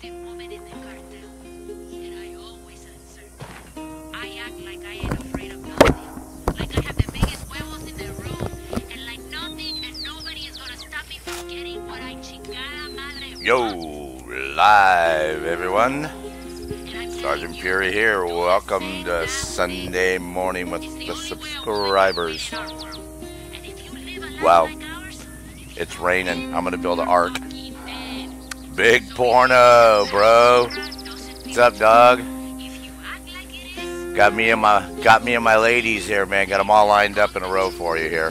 The woman in the cartel. And I always answer. I act like I ain't afraid of nothing. Like I have the biggest huevos in the room. And like nothing and nobody is gonna stop me from getting what I chingada madre want. Yo, live everyone. Sergeant Fury here. Welcome to Sunday morning with the subscribers. Wow, it's raining. I'm gonna build an ark. Big porno, bro. What's up, dog? Got me and my ladies here, man. Got them all lined up in a row for you here.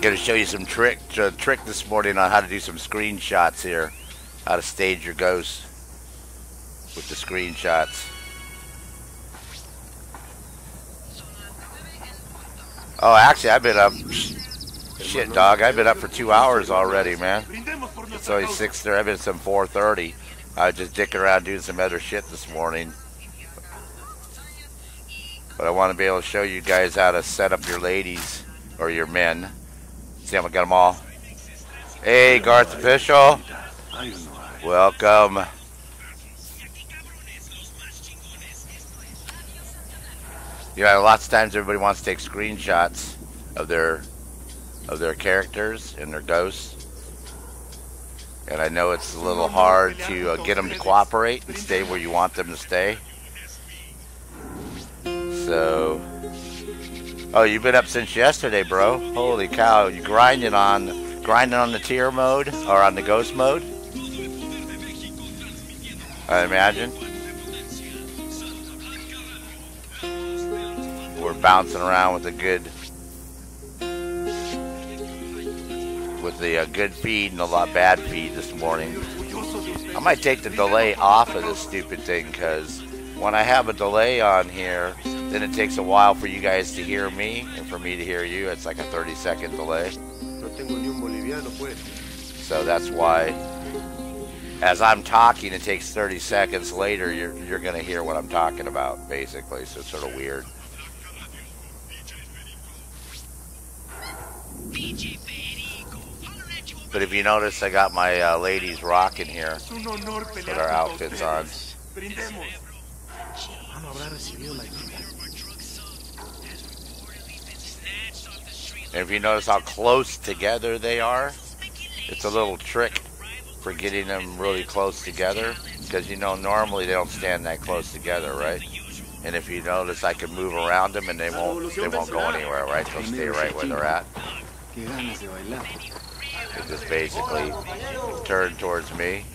Gonna show you some trick this morning on how to do some screenshots here. How to stage your ghosts with the screenshots. Oh, actually, I've been up. Shit, dog. I've been up for 2 hours already, man. It's only 6:30. I've been since 4:30. I was just dicking around doing some other shit this morning. But I want to be able to show you guys how to set up your ladies or your men. See, I got them all. Hey, Garth Official. Welcome. You know, lots of times everybody wants to take screenshots of their characters and their ghosts. And I know it's a little hard to get them to cooperate and stay where you want them to stay. So, oh, you've been up since yesterday, bro. Holy cow! You grinding on the tier mode or on the ghost mode? I imagine. We're bouncing around with a good feed and a lot bad feed this morning. I might take the delay off of this stupid thing, because when I have a delay on here, then it takes a while for you guys to hear me and for me to hear you. It's like a 30-second delay. So that's why, as I'm talking, it takes 30 seconds later, you're going to hear what I'm talking about, basically. So it's sort of weird. But if you notice, I got my ladies rocking here with our outfits on. And if you notice how close together they are, it's a little trick for getting them really close together, because you know normally they don't stand that close together, right? And if you notice, I can move around them and they won't go anywhere, right? They'll stay right where they're at. They just basically turn towards me.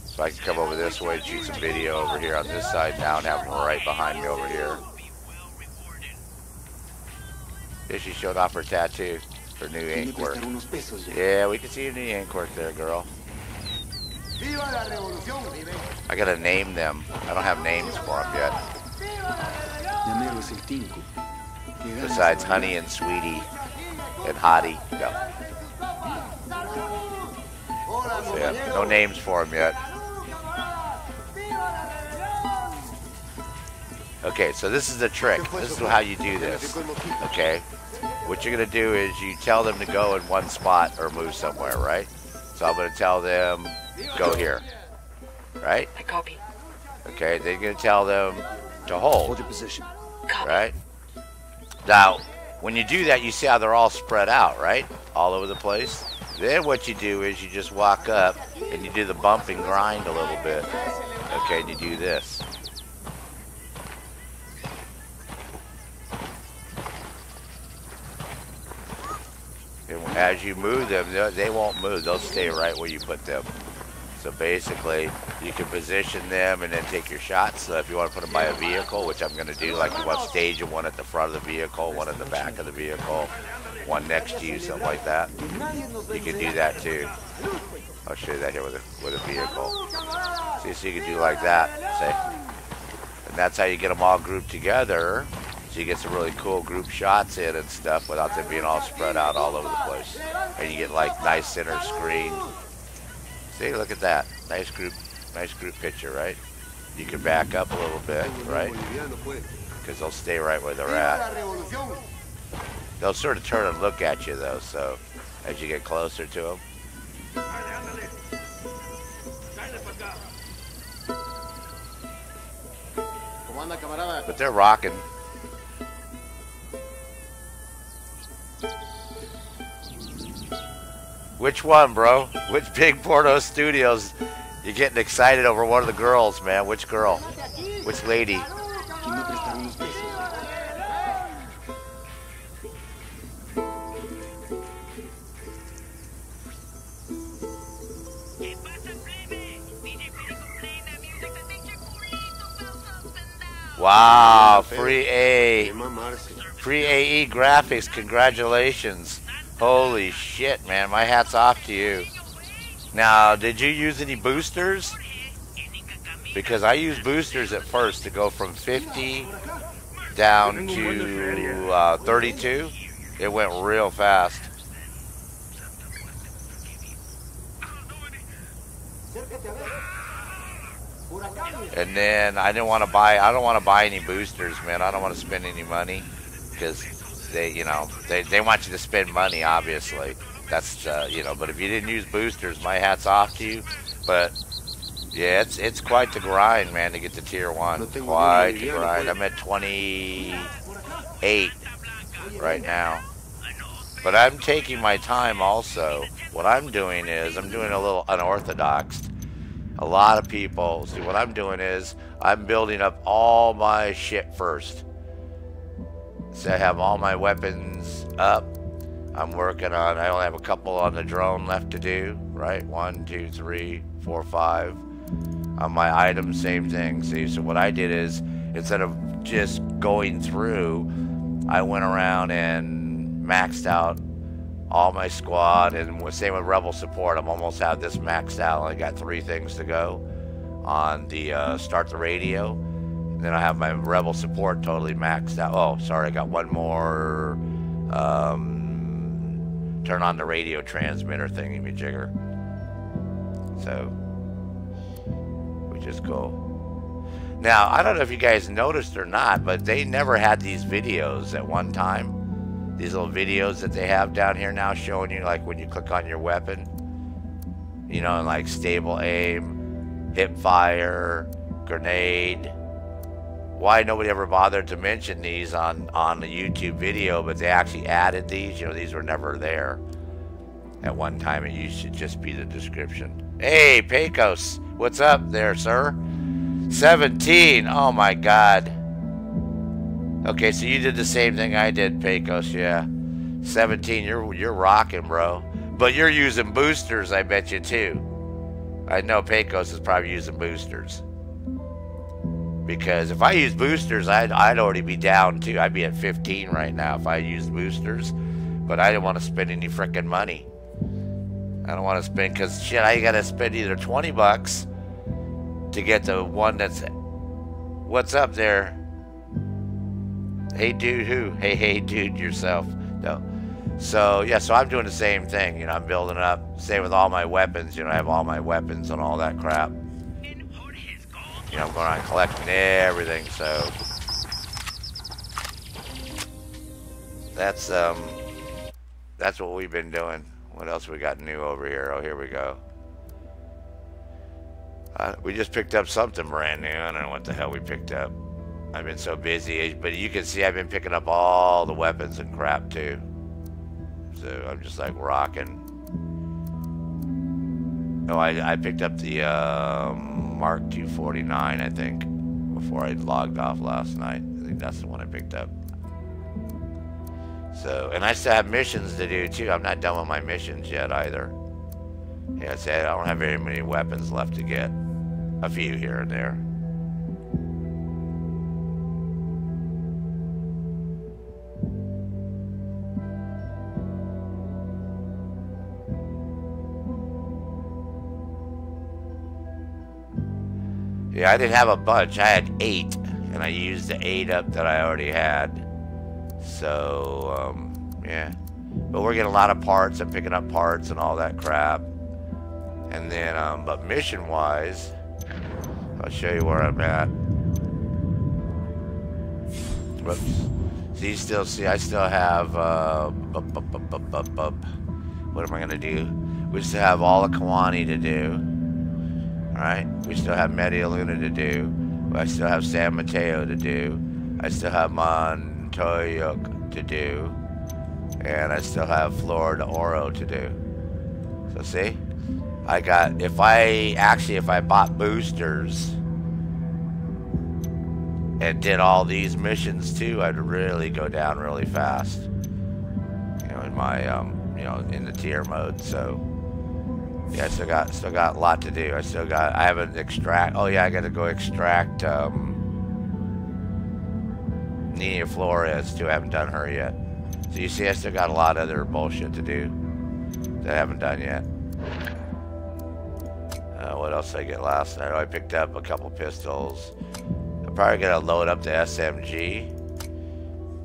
So I can come over this way and shoot some video over here on this side now and have them right behind me over here. Yeah, she showed off her tattoo, her new ink work. Yeah, we can see your new ink work there, girl. I gotta name them. I don't have names for them yet. Besides Honey and Sweetie and Hottie. No. So yeah, no names for them yet. Okay, so this is the trick. This is how you do this. Okay? What you're going to do is you tell them to go in one spot or move somewhere, right? So I'm going to tell them, go here. Right? I copy. Okay, then you're going to tell them to hold. Hold your position. Right? Now, when you do that, you see how they're all spread out, right? All over the place. Then what you do is you just walk up and you do the bump and grind a little bit. Okay, and you do this. And as you move them, they won't move. They'll stay right where you put them. So basically, you can position them and then take your shots. So if you want to put them by a vehicle, which I'm going to do, like you want to stage one at the front of the vehicle, one in the back of the vehicle, one next to you, something like that. You can do that too. I'll show you that here with a vehicle. See, so you can do like that. See? And that's how you get them all grouped together. So you get some really cool group shots in and stuff without them being all spread out all over the place. And you get like nice center screen. See, look at that. Nice group picture, right? You can back up a little bit, right? Because they'll stay right where they're at. They'll sort of turn and look at you though, so as you get closer to them. But they're rocking. Which one, bro? Which big Porto Studios? You're getting excited over one of the girls, man. Which girl? Which lady? Wow, free AE graphics, congratulations. Holy shit, man, my hat's off to you. Now, did you use any boosters? Because I used boosters at first to go from 50 down to 32. It went real fast. And then I don't want to buy any boosters, man. I don't want to spend any money because they, you know, they want you to spend money, obviously. That's, you know, but if you didn't use boosters, my hat's off to you. But yeah, it's quite the grind, man, to get to tier 1. Quite the grind. I'm at 28 right now. But I'm taking my time also. What I'm doing is I'm doing a little unorthodox. A lot of people, see, what I'm doing is I'm building up all my shit first. So I have all my weapons up. I'm working on, I only have a couple on the drone left to do, right? 1, 2, 3, 4, 5. On my items, same thing. See, so what I did is instead of just going through, I went around and maxed out all my squad, and same with rebel support. I'm almost have this maxed out. I got 3 things to go on the start the radio. And then I have my rebel support totally maxed out. Oh, sorry, I got one more turn on the radio transmitter thingy-majigger. So, which is cool. Now, I don't know if you guys noticed or not, but they never had these videos at one time. These little videos that they have down here now showing you, like, when you click on your weapon, you know, and like stable aim, hip fire, grenade. Why nobody ever bothered to mention these on the YouTube video, but they actually added these. You know, these were never there at one time. It used to just be the description. Hey, Pecos, what's up there, sir? 17, oh my God. Okay, so you did the same thing I did, Pecos, yeah. 17, you're rocking, bro. But you're using boosters, I bet you, too. I know Pecos is probably using boosters. Because if I use boosters, I'd already be down, too. I'd be at 15 right now if I used boosters. But I didn't want to spend any frickin' money. I don't want to spend, because, shit, I got to spend either 20 bucks to get the one that's... What's up there? Hey, dude, who? Hey, dude, yourself. No. So, yeah, so I'm doing the same thing. You know, I'm building up. Same with all my weapons. You know, I have all my weapons and all that crap. You know, I'm going around collecting everything, so. That's what we've been doing. What else we got new over here? Oh, here we go. We just picked up something brand new. I don't know what the hell we picked up. I've been so busy, but you can see I've been picking up all the weapons and crap too. So I'm just like rocking. Oh, I picked up the Mark 249, I think, before I logged off last night. I think that's the one I picked up. So, and I still have missions to do too. I'm not done with my missions yet either. Yeah, I don't have very many weapons left to get. A few here and there. Yeah, I didn't have a bunch. I had 8, and I used the 8 up that I already had. So, yeah. But we're getting a lot of parts. I'm picking up parts and all that crap. And then, but mission-wise, I'll show you where I'm at. Whoops. So you still see, I still have, what am I going to do? We still have all the Kiwani to do. Alright, we still have Media Luna to do. I still have San Mateo to do. I still have Montoya to do. And I still have Florida Oro to do. So see? I got, if I bought boosters and did all these missions too, I'd really go down really fast. You know, in my, you know, in the tier mode. So, yeah, I still got a lot to do. I haven't oh yeah, I gotta go extract, Nina Flores too. I haven't done her yet. So you see, I still got a lot of other bullshit to do that I haven't done yet. What else did I get last night? Oh, I picked up a couple pistols. I'm probably gonna load up the SMG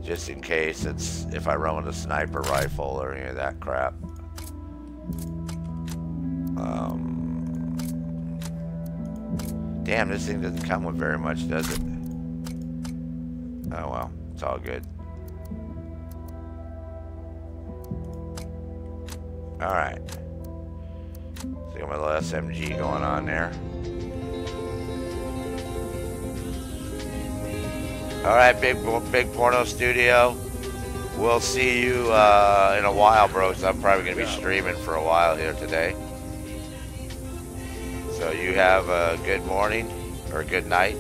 just in case if I run with a sniper rifle or any of that crap. Damn, this thing doesn't come with very much, does it? Oh well, it's all good. Alright. So got my little SMG going on there. Alright, big porno studio. We'll see you in a while, bro, because I'm probably going to be streaming for a while here today. So you have a good morning or a good night.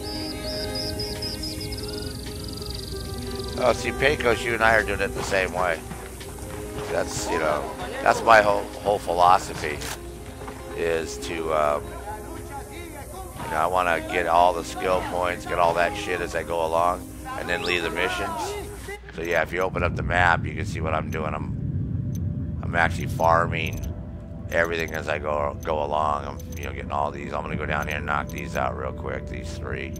Oh, see, Pecos, you and I are doing it the same way. That's, you know, that's my whole philosophy is to, you know, I want to get all the skill points, get all that shit as I go along, and then leave the missions. So yeah, if you open up the map, you can see what I'm doing. I'm actually farming everything as I go along. I'm, you know, getting all these. I'm gonna go down here and knock these out real quick, these 3.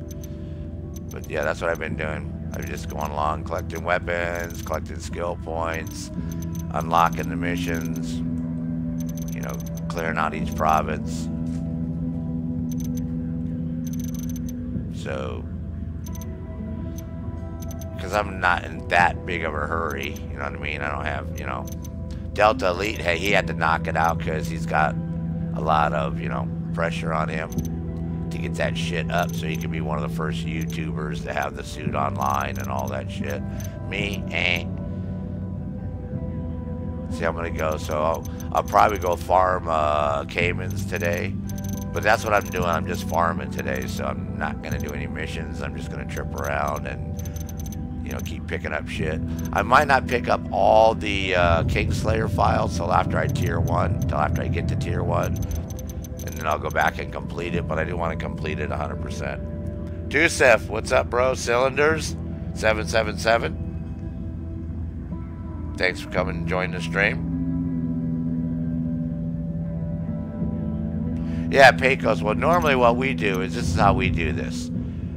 But yeah, that's what I've been doing. I'm just going along, collecting weapons, collecting skill points, unlocking the missions, you know, clearing out each province. So, because I'm not in that big of a hurry, you know what I mean? I don't have, you know, Delta Elite, hey, he had to knock it out because he's got a lot of, you know, pressure on him to get that shit up so he can be one of the first YouTubers to have the suit online and all that shit. Me, See, I'm gonna go, so I'll probably go farm Caymans today. But that's what I'm doing, I'm just farming today, so I'm not gonna do any missions. I'm just gonna trip around and, you know, keep picking up shit. I might not pick up all the Kingslayer files till after I tier 1, till after I get to tier 1. And then I'll go back and complete it, but I do want to complete it 100%. Dusef, what's up, bro? Cylinders, 777. Thanks for coming and joining the stream. Yeah, Pecos, well, normally what we do is this is how we do this.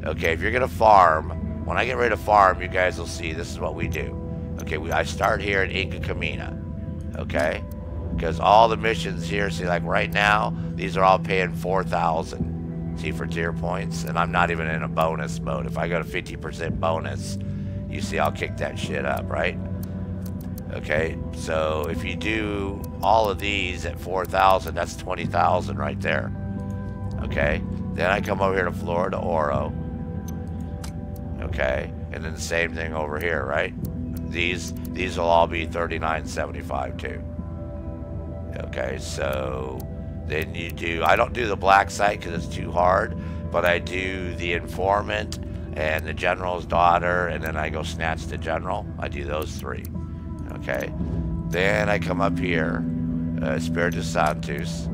Okay, if you're going to farm, when I get ready to farm, you guys will see this is what we do. Okay, I start here in Inca Camina. Okay? Because all the missions here, see, like right now, these are all paying 4,000. See, for tier points. And I'm not even in a bonus mode. If I go to 50% bonus, you see I'll kick that shit up, right? Okay, so if you do all of these at 4,000, that's 20,000 right there. Okay, then I come over here to Florida Oro. Okay, and then the same thing over here, right? These will all be 39.75 too. Okay, so then you do, I don't do the black site because it's too hard, but I do the informant and the general's daughter, and then I go snatch the general. I do those 3. Okay, then I come up here, Espiritu Santos.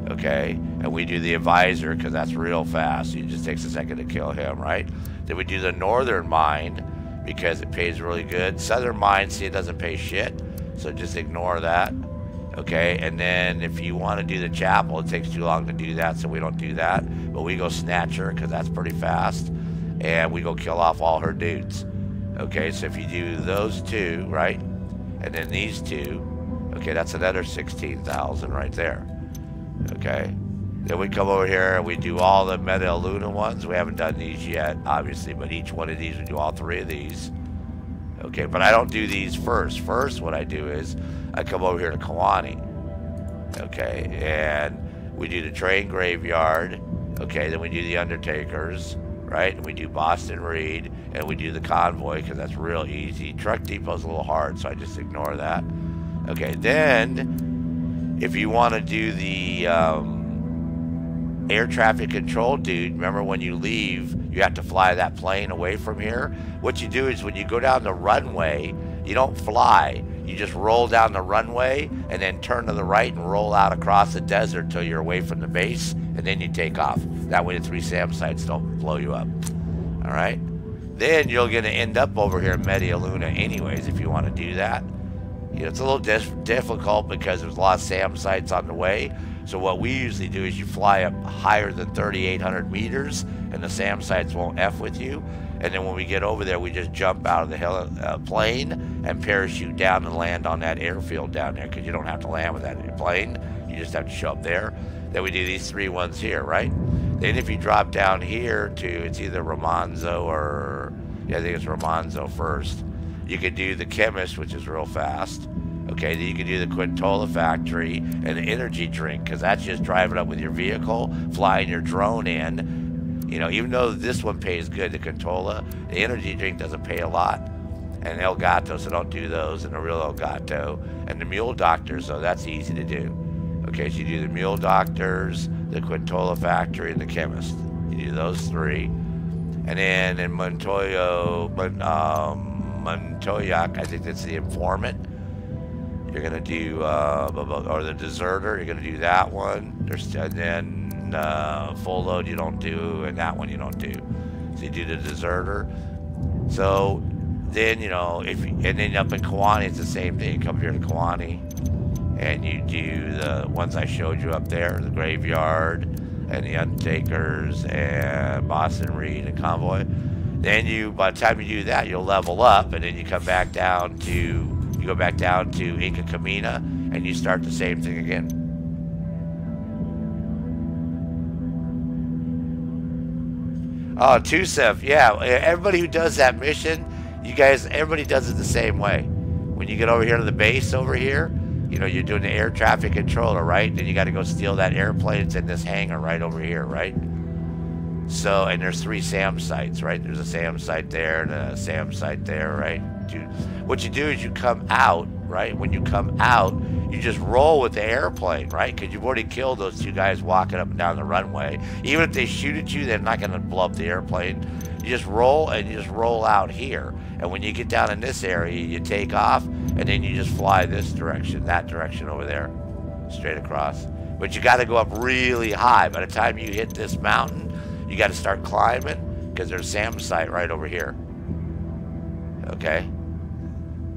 Okay, and we do the advisor because that's real fast. It just takes a second to kill him, right? Then we do the northern mine because it pays really good. Southern mine, see, it doesn't pay shit, so just ignore that. Okay, and then if you want to do the chapel, it takes too long to do that, so we don't do that. But we go snatch her because that's pretty fast, and we go kill off all her dudes. Okay, so if you do those 2, right, and then these 2, okay, that's another 16,000 right there. Okay, then we come over here and we do all the Meta Luna ones. We haven't done these yet, obviously, but each one of these, we do all 3 of these. Okay, but I don't do these first. First, what I do is I come over here to Kawani. Okay, and we do the train graveyard. Okay, then we do the Undertakers, right? And we do Boston Reed, and we do the convoy because that's real easy. Truck depot's a little hard, so I just ignore that. Okay, then if you want to do the air traffic control, dude, remember when you leave, you have to fly that plane away from here. What you do is when you go down the runway, you don't fly. You just roll down the runway and then turn to the right and roll out across the desert till you're away from the base, and then you take off. That way the 3 SAM sites don't blow you up. All right? Then you're going to end up over here in Media Luna anyways if you want to do that. You know, it's a little difficult because there's a lot of SAM sites on the way. So what we usually do is you fly up higher than 3,800 meters, and the SAM sites won't F with you. And then when we get over there, we just jump out of the plane and parachute down and land on that airfield down there, because you don't have to land with that plane. You just have to show up there. Then we do these 3 ones here, right? Then if you drop down here to, it's either Romanzo or, yeah, I think it's Romanzo first. You could do the Chemist, which is real fast. Okay, then you can do the Quintola factory and the energy drink, because that's just driving up with your vehicle, flying your drone in. You know, even though this one pays good, the Quintola, the energy drink doesn't pay a lot. And El Gato, so don't do those, and the real El Gato. And the Mule Doctors, so that's easy to do. Okay, so you do the Mule Doctors, the Quintola factory, and the Chemist. You do those 3. And then in Montoyac, I think that's the Informant. You're gonna do, or the Deserter. You're gonna do that one. And then Full Load you don't do, and that one you don't do. So you do the Deserter. So then and then up in Kawani it's the same thing. You come here to Kawani, and you do the ones I showed you up there, the Graveyard, and the Undertakers, and Boston Reed, and Convoy. Then by the time you do that, you'll level up, and then you come back down to, you go back down to Inca Camina, and you start the same thing again. Oh, Tusev, yeah, everybody who does that mission, everybody does it the same way. When you get over here to the base over here, you're doing the air traffic controller, right? Then you got to go steal that airplane. It's in this hangar right over here, right? So, and there's 3 SAM sites, right? There's a SAM site there and a SAM site there, right? What you do is you come out, right? When you come out, you just roll with the airplane, right? Because you've already killed those 2 guys walking up and down the runway. Even if they shoot at you, they're not going to blow up the airplane. You just roll, and you just roll out here. And when you get down in this area, you take off, and then you just fly this direction, that direction over there, straight across. But you got to go up really high. By the time you hit this mountain, you got to start climbing, because there's a SAM site right over here. Okay?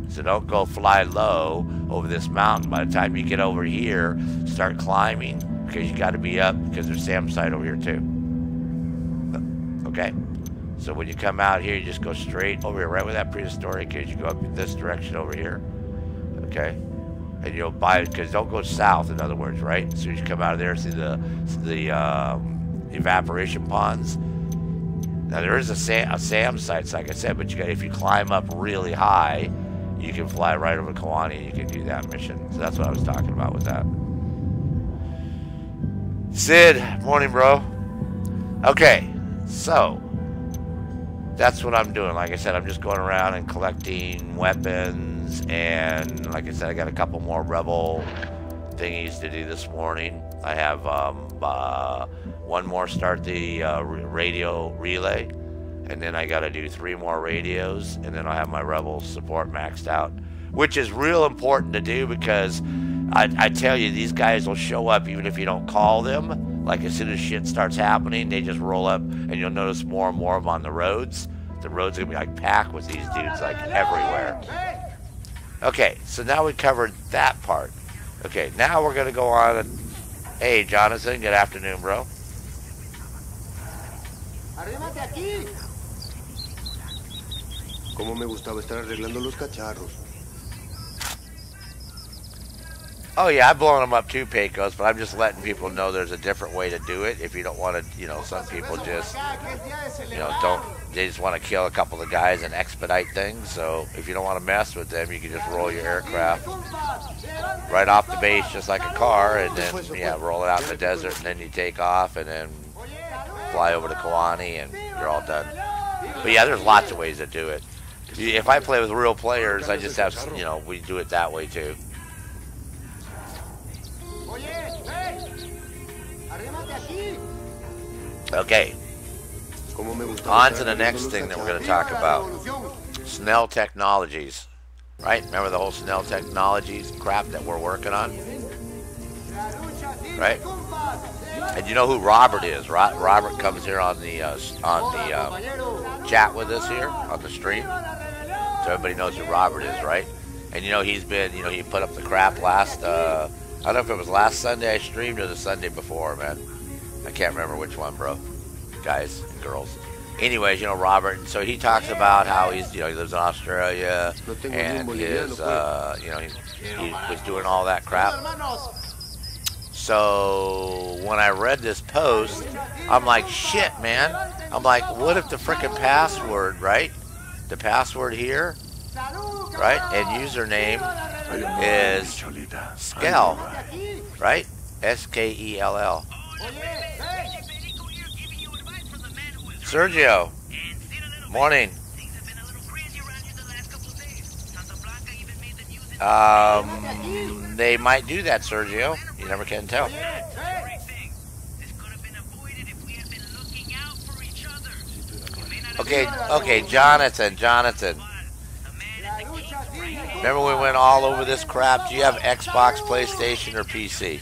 So don't go fly low over this mountain. By the time you get over here, start climbing, because you got to be up, because there's a SAM site over here too. Okay? So when you come out here, you just go straight over here, right where that prehistoric is. You go up this direction over here. Okay? And you'll buy it, because don't go south, in other words, right? As soon as you come out of there, see the evaporation ponds. Now there is a SAM site, like I said, but if you climb up really high, you can fly right over Kawani, and you can do that mission. So that's what I was talking about with that. Sid, morning, bro. Okay, so that's what I'm doing. Like I said, I'm just going around and collecting weapons, and like I said, I got a couple more rebel thingies to do this morning. I have one more start the radio relay, and then I got to do 3 more radios, and then I'll have my rebel support maxed out, which is real important to do, because I tell you, these guys will show up even if you don't call them. Like, as soon as shit starts happening, they just roll up, and you'll notice more and more of them on the roads. The roads are gonna be like packed with these dudes, like, everywhere. Okay, so now we covered that part. Okay, now we're gonna go on and, hey, Jonathan, good afternoon, bro. Cómo me gustaba estar arreglando los cacharros. Oh yeah, I've blown them up too, Pecos, but I'm just letting people know there's a different way to do it. If you don't want to, some people just, they just want to kill a couple of guys and expedite things. So if you don't want to mess with them, you can just roll your aircraft right off the base just like a car, and then, yeah, roll it out in the desert, and then you take off and then fly over to Kiwani, and you're all done. But yeah, there's lots of ways to do it. If I play with real players, I just have, you know, we do it that way too. Okay. On to the next thing that we're going to talk about. Snell Technologies. Right? Remember the whole Snell Technologies crap that we're working on? Right? And you know who Robert is? Robert comes here on the chat with us here on the stream. So everybody knows who Robert is, right? And you know he's been, you know, he put up the crap last, I don't know if it was last Sunday I streamed or the Sunday before, man. I can't remember which one, bro. Guys and girls. Anyways, you know, Robert, so he talks about how he's, you know, he lives in Australia and his, you know, he was doing all that crap. So when I read this post, I'm like, shit, man. I'm like, what if the frickin' password, right? The password here, right? And username is Skell, right? S-K-E-L-L. Sergio, morning. They might do that, Sergio. You never can tell. Okay, Jonathan. Remember we went all over this crap? Do you have Xbox, PlayStation, or PC?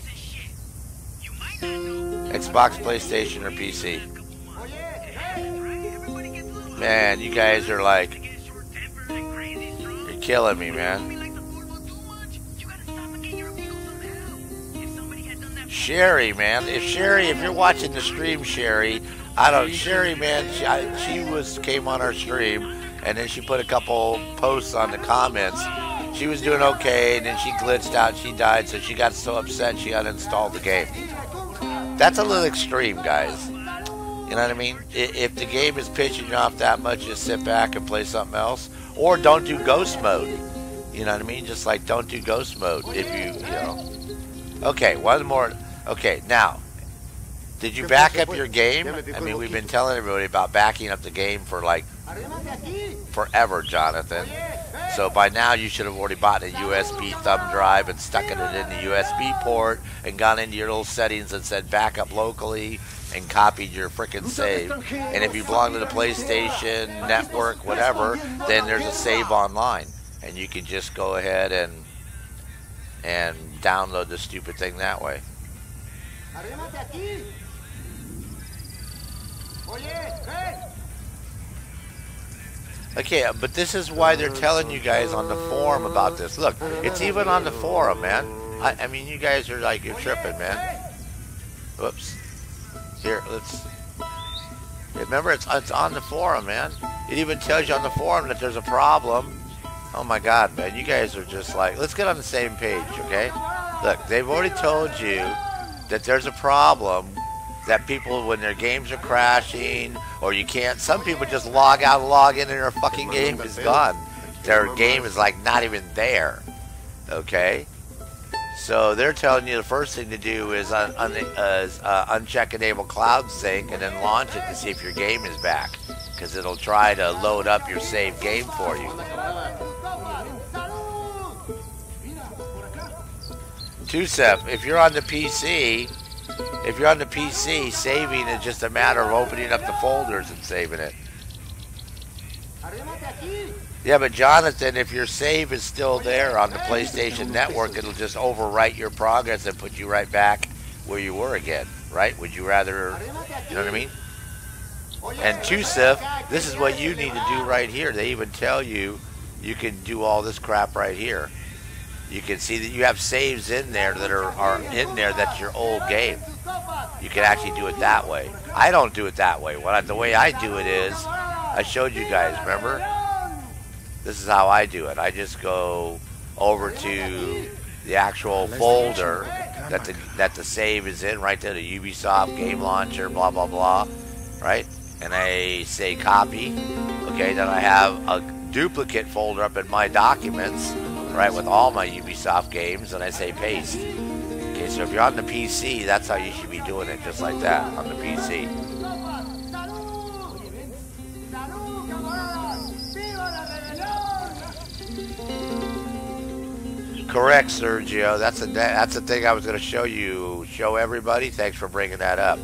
Xbox, PlayStation, or PC? Man, you guys are like, you're killing me, man. Sherry, man, if you're watching the stream, Sherry, Sherry, man, she came on our stream, and then she put a couple posts on the comments. She was doing okay, and then she glitched out, she died, so she got so upset she uninstalled the game. That's a little extreme, guys. You know what I mean? If the game is pissing you off that much, just sit back and play something else. Or don't do ghost mode. You know what I mean? Just like don't do ghost mode if you know. Okay, one more. Okay, now, did you back up your game? I mean, we've been telling everybody about backing up the game for like forever, Jonathan. So by now you should have already bought a USB thumb drive and stuck it in the USB port and gone into your little settings and said backup locally and copied your frickin' save. And if you belong to the PlayStation Network, whatever, then there's a save online. And you can just go ahead and download the stupid thing that way. Okay, but this is why they're telling you guys on the forum about this. Look, it's even on the forum, man. I mean, you guys are like, you're tripping, man. Whoops. Here, let's... Remember, it's on the forum, man. It even tells you on the forum that there's a problem. Oh my God, man. You guys are just like... Let's get on the same page, okay? Look, they've already told you that there's a problem, that people, when their games are crashing, or you can't... Some people just log out and log in and their fucking game is gone. Their game is like not even there, okay? So they're telling you the first thing to do is uncheck enable cloud sync and then launch it to see if your game is back, because it'll try to load up your saved game for you. Two-step, if you're on the PC, saving is just a matter of opening up the folders and saving it. Yeah, but Jonathan, if your save is still there on the PlayStation Network, it'll just overwrite your progress and put you right back where you were again, right? Would you rather, you know what I mean? And two-step, this is what you need to do right here. They even tell you you can do all this crap right here. You can see that you have saves in there that are in there that's your old game. You can actually do it that way. I don't do it that way. The way I do it is, I showed you guys, remember? This is how I do it. I just go over to the actual folder that the save is in, right there, the Ubisoft game launcher, blah, blah, blah, right? And I say copy. Okay, then I have a duplicate folder up in my documents, right, with all my Ubisoft games, and I say paste. Okay, so if you're on the PC, that's how you should be doing it, just like that, on the PC. Correct, Sergio. That's the thing I was going to show everybody. Thanks for bringing that up.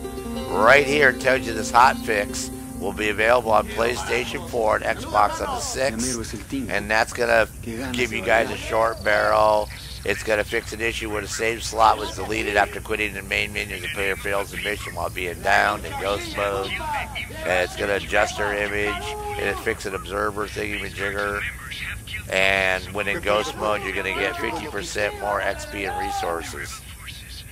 Right here it tells you this hot fix will be available on PlayStation 4 and Xbox on the 6th, and that's going to give you guys a short barrel. It's going to fix an issue where the save slot was deleted after quitting the main menu. The player fails the mission while being down in ghost mode. And it's going to adjust their image, and it fix an observer thingy-majigger. And when in ghost mode, you're going to get 50% more XP and resources.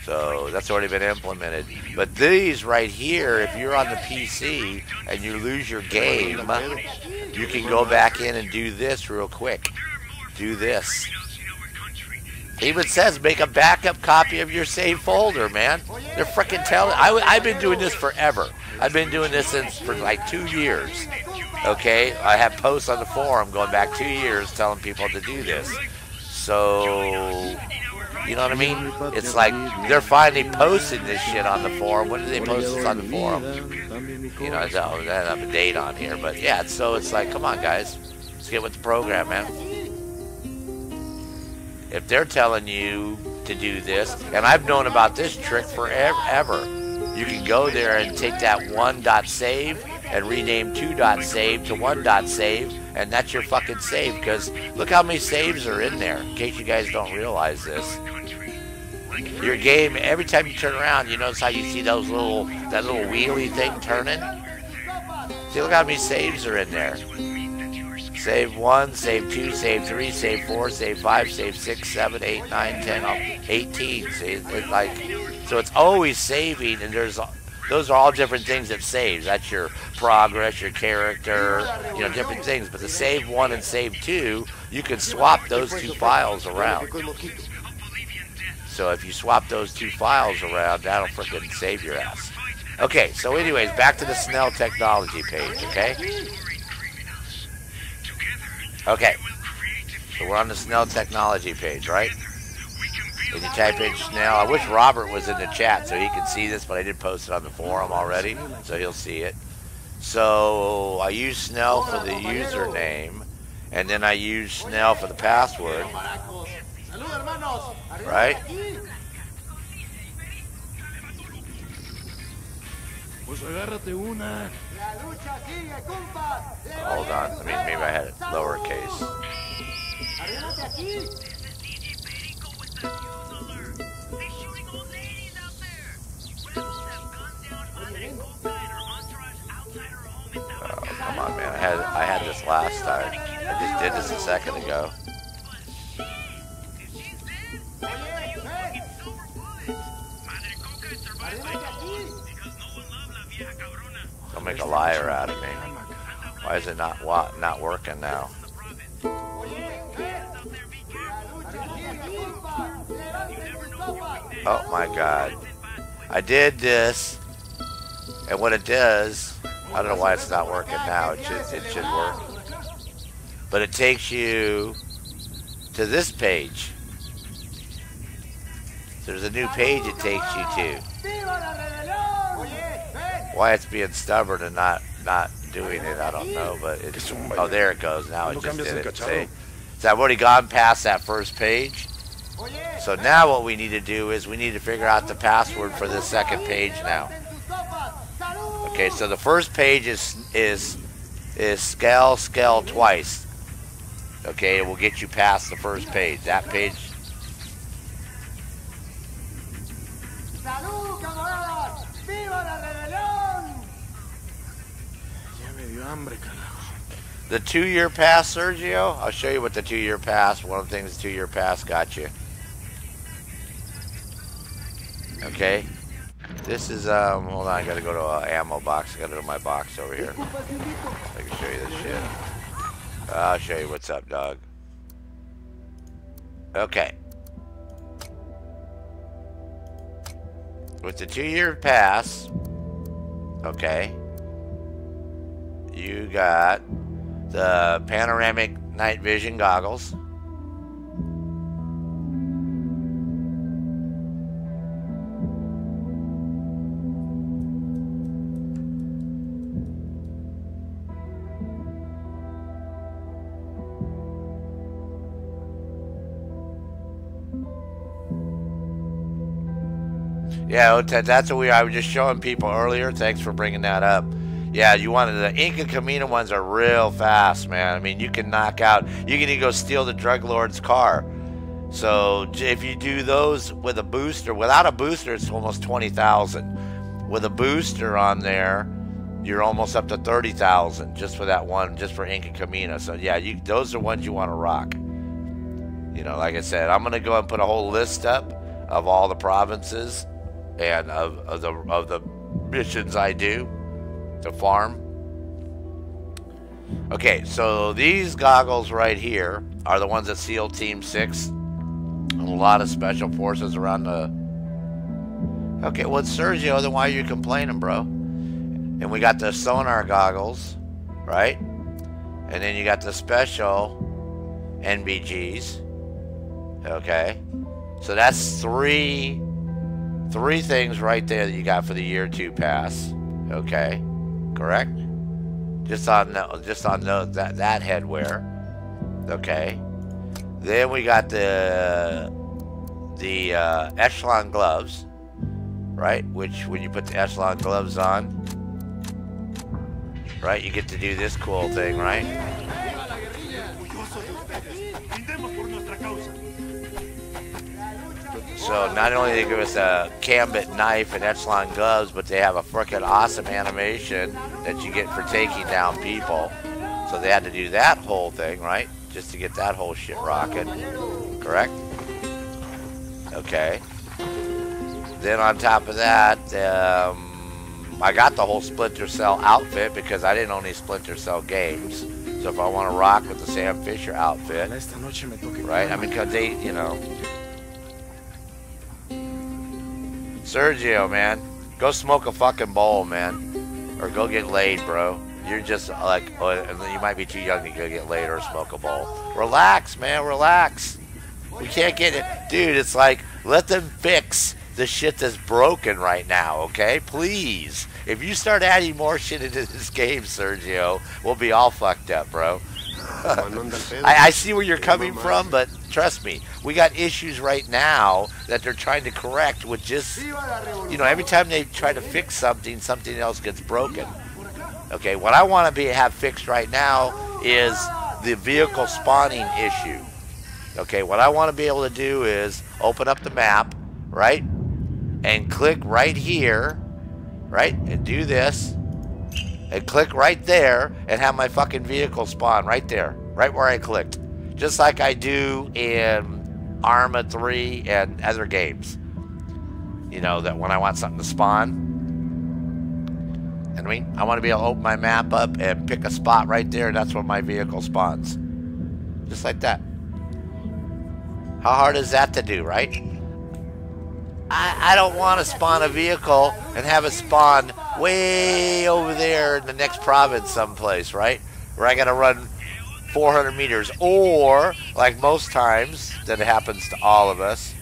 So that's already been implemented. But these right here, if you're on the PC and you lose your game, you can go back in and do this real quick. Do this. It even says make a backup copy of your save folder, man. They're freaking telling. I've been doing this forever. I've been doing this for like 2 years. Okay, I have posts on the forum going back 2 years telling people to do this. So, you know what I mean? It's like they're finally posting this shit on the forum. When did they post this on the forum? You know, I don't have a date on here, but yeah. So it's like, come on, guys, let's get with the program, man. If they're telling you to do this, and I've known about this trick forever, you can go there and take that 1.save and rename 2.save to 1.save, and that's your fucking save, because look how many saves are in there, in case you guys don't realize this. Your game, every time you turn around, you notice how you see that little wheelie thing turning? See, look how many saves are in there. Save 1, save 2, save 3, save 4, save 5, save 6, 7, 8, 9, 10, 18. See, it's like, so it's always saving, and those are all different things that saves. That's your progress, your character, you know, different things. But the save 1 and save 2, you can swap those two files around. So if you swap those two files around, that'll frickin' save your ass. Okay, so anyways, back to the Snell technology page, okay? Okay, so we're on the Snell technology page, right? And you type in Snell. I wish Robert was in the chat so he could see this, but I did post it on the forum already, so he'll see it. So I use Snell for the username, and then I use Snell for the password, right? Hold on, I mean, maybe I had it lowercase. Oh, come on, man, I had this last time. I just did this a second ago. Don't make a liar out of me. Why is it not working now? Oh my God. I did this, and what it does, I don't know why it's not working now. It should work. But it takes you to this page. There's a new page it takes you to. Why it's being stubborn and not doing it, I don't know, but it's, oh, there it goes. Now it just did it. See? So I've already gone past that first page. So now what we need to do is we need to figure out the password for this second page now. Okay, so the first page is scale twice. Okay, it will get you past the first page. That page. The 2-year pass, Sergio? I'll show you what the 2-year pass, one of the things the 2-year pass got you. Okay. This is, hold on, I gotta go to an ammo box. I gotta go to my box over here. I can show you this shit. I'll show you what's up, dog. Okay. With the 2-year pass, okay, you got the panoramic night vision goggles. Yeah, that's what I was just showing people earlier. Thanks for bringing that up. Yeah, you wanted the Inca Camino ones are real fast, man. I mean, you can knock out. You can even go steal the drug lord's car. So if you do those with a booster, without a booster, it's almost 20,000. With a booster on there, you're almost up to 30,000 just for that one, just for Inca Camino. So yeah, those are ones you want to rock. You know, like I said, I'm gonna go and put a whole list up of all the provinces and of the missions I do to farm. Okay, so these goggles right here are the ones that SEAL Team 6 and a lot of special forces around the... Okay, well, it's Sergio, then why are you complaining, bro? And we got the sonar goggles, right? And then you got the special NBGs. Okay, so that's three things right there that you got for the year 2 pass. Okay, correct? Just on that headwear. Okay, then we got the Echelon gloves, right? Which when you put the Echelon gloves on, right, you get to do this cool thing, right? So not only do they give us a Gambit knife and Echelon gloves, but they have a frickin' awesome animation that you get for taking down people. So they had to do that whole thing, right? Just to get that whole shit rocking. Correct? Okay. Then on top of that, I got the whole Splinter Cell outfit because I didn't own any Splinter Cell games. So if I want to rock with the Sam Fisher outfit, right? I mean, because they, you know... Sergio, man, go smoke a fucking bowl, man, or go get laid, bro. You're just like, you might be too young to go get laid or smoke a bowl. Relax, man, relax. We can't get it, dude. It's like, let them fix the shit that's broken right now, okay? Please. If you start adding more shit into this game, Sergio, we'll be all fucked up, bro. I see where you're coming from, but trust me, we got issues right now that they're trying to correct with just, you know, every time they try to fix something, something else gets broken. Okay, what I want to have fixed right now is the vehicle spawning issue. Okay, what I want to be able to do is open up the map, right, and click right here, right, and do this. And click right there and have my fucking vehicle spawn right there, right where I clicked. Just like I do in Arma 3 and other games. You know, that when I want something to spawn. And I mean, I want to be able to open my map up and pick a spot right there, and that's where my vehicle spawns. Just like that. How hard is that to do, right? I don't want to spawn a vehicle and have it spawn way over there in the next province someplace, right? Where I got to run 400 meters. Or, like most times that it happens to all of us,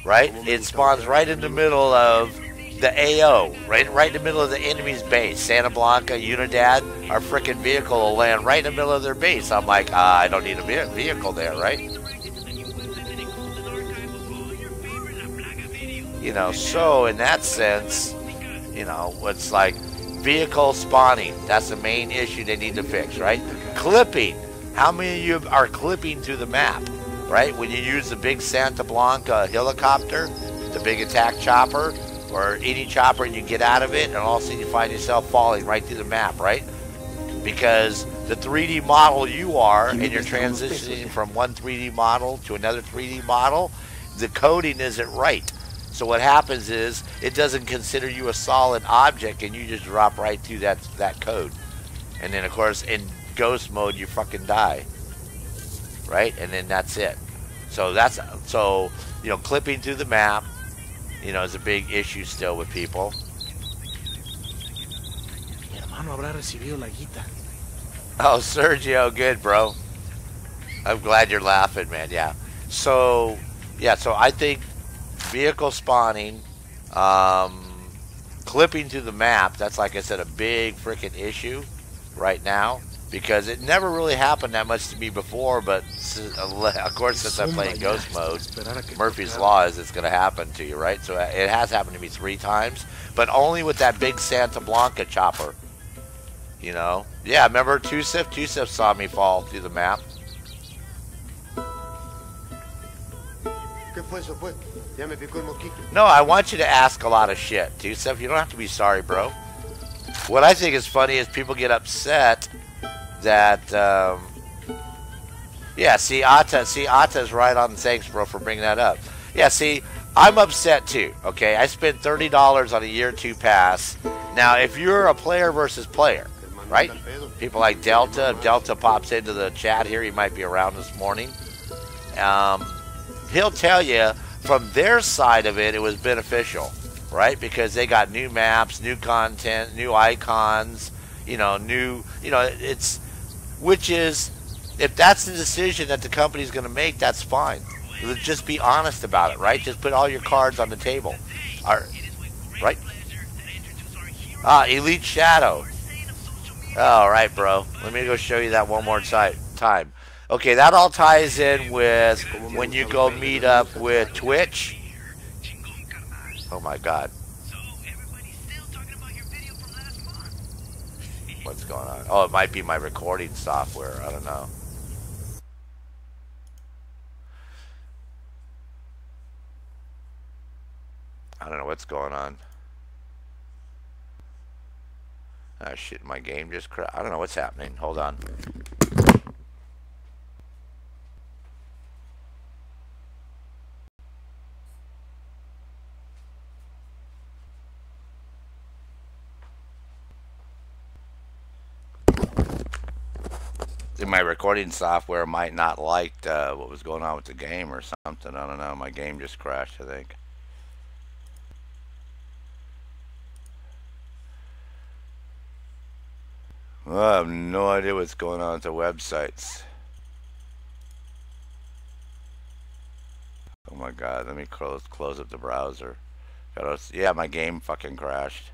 right? It spawns right in the middle of the AO, right in the middle of the enemy's base. Santa Blanca, Unidad, our frickin' vehicle will land right in the middle of their base. I'm like, I don't need a vehicle there, right? You know, so in that sense, you know, it's like vehicle spawning. That's the main issue they need to fix, right? Clipping. How many of you are clipping through the map, right? When you use the big Santa Blanca helicopter, the big attack chopper, or any chopper and you get out of it, and all of a sudden you find yourself falling right through the map, right? Because the 3D model you are, and you're transitioning from one 3D model to another 3D model, the coding isn't right. So what happens is it doesn't consider you a solid object, and you just drop right through that code. And then of course in ghost mode you fucking die, right? And then that's it. So you know, clipping through the map, you know, is a big issue still with people. Oh, Sergio, good, bro. I'm glad you're laughing, man. Yeah. So I think vehicle spawning, clipping through the map, that's, like I said, a big freaking issue right now. because it never really happened that much to me before, but of course since I played Ghost Mode, Murphy's Law is it's going to happen to you, right? So it has happened to me 3 times, but only with that big Santa Blanca chopper, you know? Yeah, remember Tusif? Tusif saw me fall through the map. No, I want you to ask a lot of shit, Tusif. You don't have to be sorry, bro. What I think is funny is people get upset that, yeah, see, Atta's right on. Thanks, bro, for bringing that up. Yeah, see, I'm upset too, okay? I spent $30 on a year 2 pass. Now, if you're a player versus player, right? People like Delta, if Delta pops into the chat here, he might be around this morning. He'll tell you from their side of it, it was beneficial, right? Because they got new maps, new content, new icons, it's, which is, if that's the decision that the company's going to make, that's fine. Just be honest about it, right? Just put all your cards on the table. Right? Elite Shadow. All right, bro. Let me go show you that one more time. Okay, that all ties in with when you go meet up with Twitch. Oh, my God. What's going on? Oh, it might be my recording software. I don't know. I don't know what's going on. Oh, shit, my game just crashed. I don't know what's happening. Hold on. My recording software might not like what was going on with the game or something. I don't know. My game just crashed, I think. Well, I have no idea what's going on with the websites. Oh my God, let me close up the browser. Yeah, my game fucking crashed.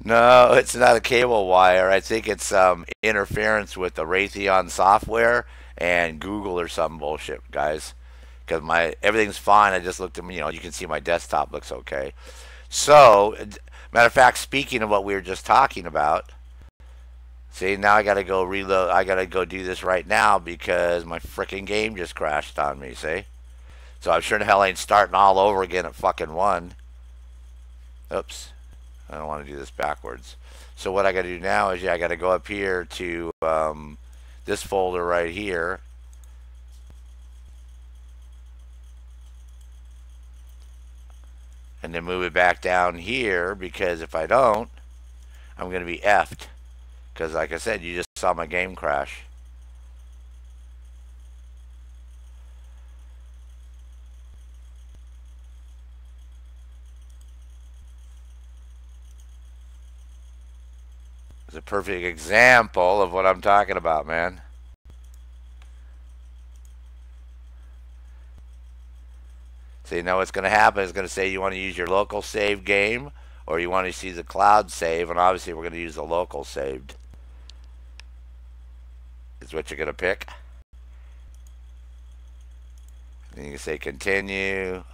No, it's not a cable wire. I think it's interference with the Raytheon software and Google or some bullshit, guys. Because everything's fine. I just looked at you can see my desktop looks okay. So, matter of fact, speaking of what we were just talking about, see, now I gotta go reload. I gotta go do this right now because my freaking game just crashed on me. See, so I'm sure the hell ain't starting all over again at fucking 1. Oops. I don't want to do this backwards. So what I got to do now is, I got to go up here to this folder right here. And then move it back down here, because if I don't, I'm going to be effed. Because like I said, you just saw my game crash. It's a perfect example of what I'm talking about, man. So you know what's going to happen. It's going to say you want to use your local save game, or you want to see the cloud save, and obviously we're going to use the local saved. Is what you're going to pick. And you can say continue.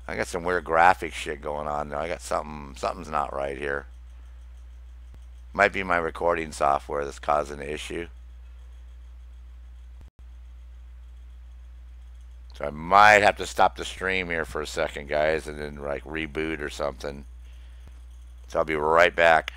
I got some weird graphic shit going on now. I got something's not right here. Might be my recording software that's causing the issue. So I might have to stop the stream here for a second, guys, and then like reboot or something. So I'll be right back.